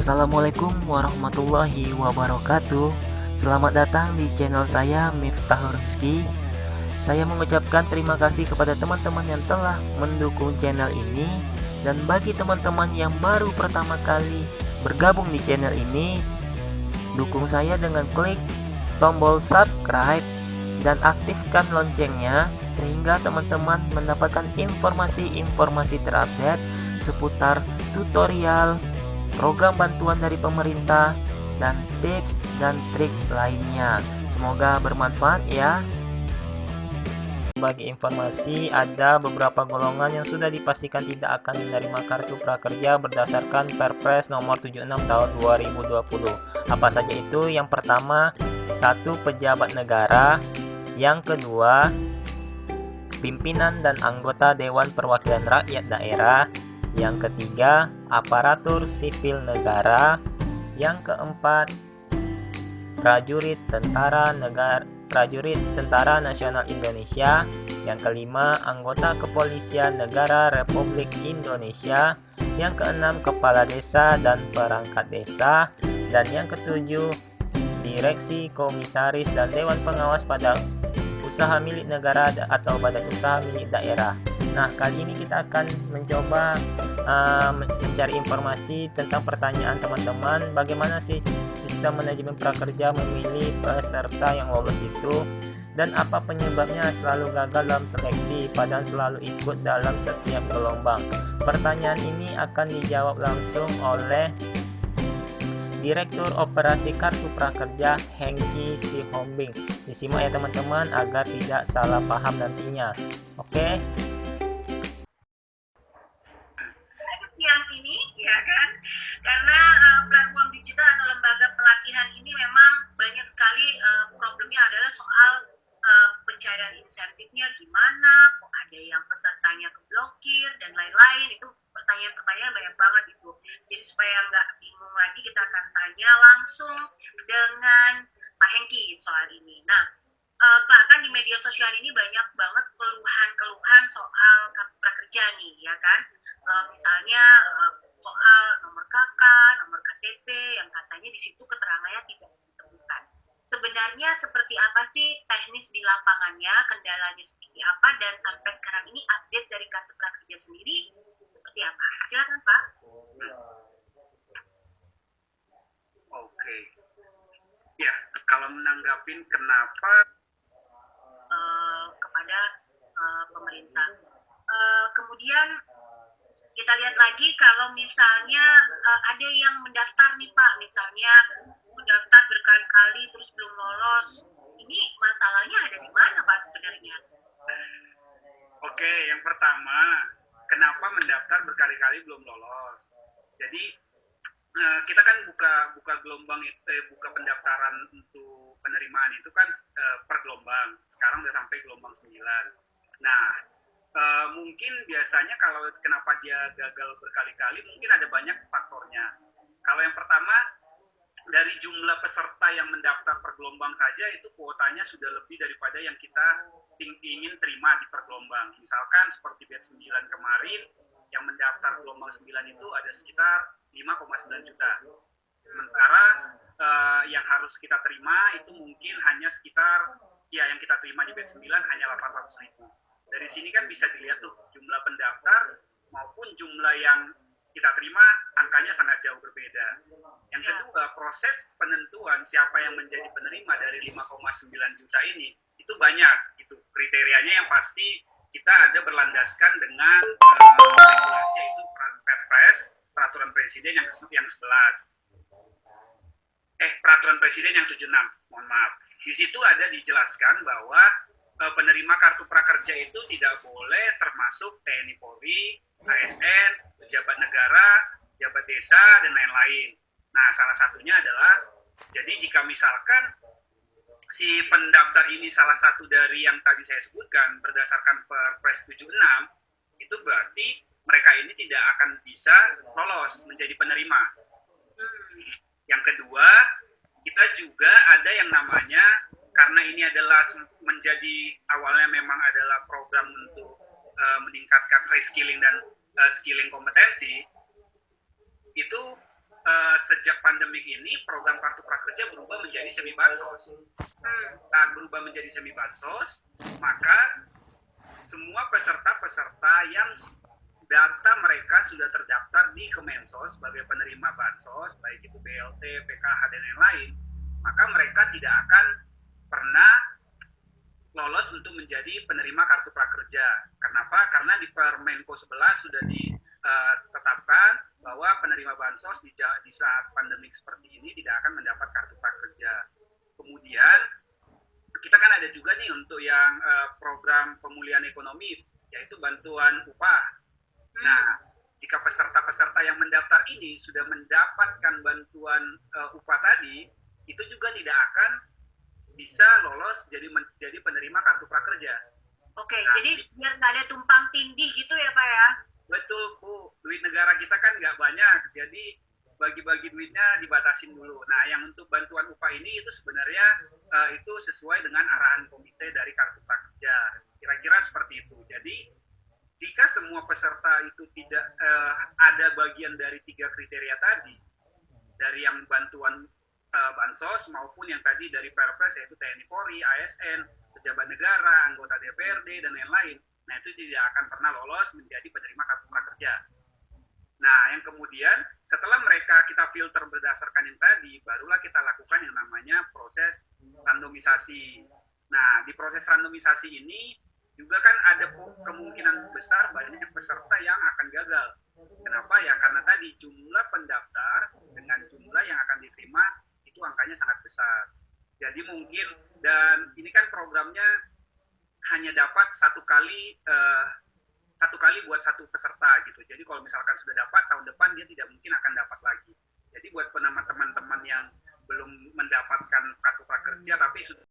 Assalamualaikum warahmatullahi wabarakatuh. Selamat datang di channel saya Miftahul Rizky. Saya mengucapkan terima kasih kepada teman-teman yang telah mendukung channel ini. Dan bagi teman-teman yang baru pertama kali bergabung di channel ini, dukung saya dengan klik tombol subscribe dan aktifkan loncengnya sehingga teman-teman mendapatkan informasi-informasi terupdate seputar tutorial, program bantuan dari pemerintah, dan tips dan trik lainnya. Semoga bermanfaat ya. Bagi informasi, ada beberapa golongan yang sudah dipastikan tidak akan menerima kartu prakerja berdasarkan Perpres nomor 76 tahun 2020. Apa saja itu? Yang pertama, 1. Pejabat negara. Yang kedua, pimpinan dan anggota Dewan Perwakilan Rakyat Daerah. Yang ketiga, aparatur sipil negara. Yang keempat, prajurit Tentara Nasional Indonesia. Yang kelima, anggota Kepolisian Negara Republik Indonesia. Yang keenam, kepala desa dan perangkat desa. Dan yang ketujuh, direksi, komisaris, dan dewan pengawas pada usaha milik negara atau badan usaha milik daerah. Nah, kali ini kita akan mencoba mencari informasi tentang pertanyaan teman-teman, bagaimana sih sistem manajemen prakerja memilih peserta yang lolos itu, dan apa penyebabnya selalu gagal dalam seleksi padahal selalu ikut dalam setiap gelombang. Pertanyaan ini akan dijawab langsung oleh Direktur Operasi Kartu Prakerja Hengki Sihombing. Disimak ya teman-teman agar tidak salah paham nantinya. Oke. Yang ini ya kan, karena platform digital atau lembaga pelatihan ini memang banyak sekali problemnya adalah soal pencairan insentifnya gimana, kok ada yang pesertanya keblokir dan lain-lain. Itu pertanyaan-pertanyaan banyak banget itu. Jadi supaya nggak bingung lagi, kita akan tanya langsung dengan Pak Hengki soal ini. Nah, Pak, kan di media sosial ini banyak banget keluhan-keluhan soal kartu prakerja nih, ya kan? Misalnya soal nomor KK, nomor KTP, yang katanya di situ keterangannya tidak ditemukan. Sebenarnya seperti apa sih teknis di lapangannya, kendalanya seperti apa, dan sampai sekarang ini update dari kartu prakerja sendiri seperti apa? Silakan Pak. Oke. Ya, kalau menanggapin kenapa Kepada pemerintah. Kemudian kita lihat lagi kalau misalnya ada yang mendaftar nih Pak, misalnya mendaftar berkali-kali terus belum lolos. Ini masalahnya ada di mana Pak sebenarnya? Oke, yang pertama, kenapa mendaftar berkali-kali belum lolos? Jadi kita kan buka gelombang buka pendaftaran untuk penerimaan itu kan per gelombang. Sekarang udah sampai gelombang 9. Nah, mungkin biasanya kalau kenapa dia gagal berkali-kali, mungkin ada banyak faktornya. Kalau yang pertama, dari jumlah peserta yang mendaftar per gelombang saja itu kuotanya sudah lebih daripada yang kita ingin terima di per gelombang. Misalkan seperti batch 9 kemarin, yang mendaftar gelombang 9 itu ada sekitar 5,9 juta. Sementara yang harus kita terima itu mungkin hanya sekitar, ya yang kita terima di batch 9 hanya 800.000. Dari sini kan bisa dilihat tuh jumlah pendaftar maupun jumlah yang kita terima angkanya sangat jauh berbeda. Yang kedua, proses penentuan siapa yang menjadi penerima dari 5,9 juta ini itu banyak gitu. Kriterianya yang pasti kita ada berlandaskan dengan regulasi, yaitu Perpres, peraturan presiden yang 11. Peraturan presiden yang 76, mohon maaf. Di situ ada dijelaskan bahwa penerima kartu prakerja itu tidak boleh termasuk TNI Polri, ASN, pejabat negara, pejabat desa, dan lain-lain. Nah, salah satunya adalah, jadi jika misalkan si pendaftar ini salah satu dari yang tadi saya sebutkan berdasarkan Perpres 76, itu berarti mereka ini tidak akan bisa lolos menjadi penerima. Yang kedua, kita juga ada yang namanya, karena ini adalah menjadi awalnya memang adalah program untuk meningkatkan reskilling dan skilling kompetensi, itu sejak pandemi ini program kartu prakerja berubah menjadi semi bansos. Saat berubah menjadi semi bansos, maka semua peserta-peserta yang data mereka sudah terdaftar di Kemensos sebagai penerima bansos, baik itu BLT, PKH, dan lain-lain, maka mereka tidak akan pernah lolos untuk menjadi penerima kartu prakerja. Kenapa? Karena di Permenko 11 sudah ditetapkan bahwa penerima bansos di saat pandemik seperti ini tidak akan mendapat kartu prakerja. Kemudian kita kan ada juga nih untuk yang program pemulihan ekonomi, yaitu bantuan upah. Nah, jika peserta-peserta yang mendaftar ini sudah mendapatkan bantuan upah tadi, itu juga tidak akan bisa lolos jadi penerima kartu prakerja. Oke, Nah, jadi biar nggak ada tumpang tindih gitu ya Pak ya? Betul, Bu. Duit negara kita kan nggak banyak, jadi bagi-bagi duitnya dibatasin dulu. Nah, yang untuk bantuan upah ini itu sebenarnya itu sesuai dengan arahan komite dari kartu prakerja. Kira-kira seperti itu. Jadi, jika semua peserta itu tidak ada bagian dari 3 kriteria tadi, dari yang bantuan bansos maupun yang tadi dari Perpres yaitu TNI Polri, ASN, pejabat negara, anggota DPRD, dan lain-lain, nah itu tidak akan pernah lolos menjadi penerima kartu prakerja. Nah, yang kemudian setelah mereka kita filter berdasarkan yang tadi, barulah kita lakukan yang namanya proses randomisasi. Nah, di proses randomisasi ini juga kan ada kemungkinan besar banyak peserta yang akan gagal. Kenapa? Ya karena tadi jumlah pendaftar dengan jumlah yang akan diterima itu angkanya sangat besar. Jadi mungkin, dan ini kan programnya hanya dapat satu kali buat satu peserta gitu. Jadi kalau misalkan sudah dapat, tahun depan dia tidak mungkin akan dapat lagi. Jadi buat teman-teman yang belum mendapatkan kartu prakerja tapi sudah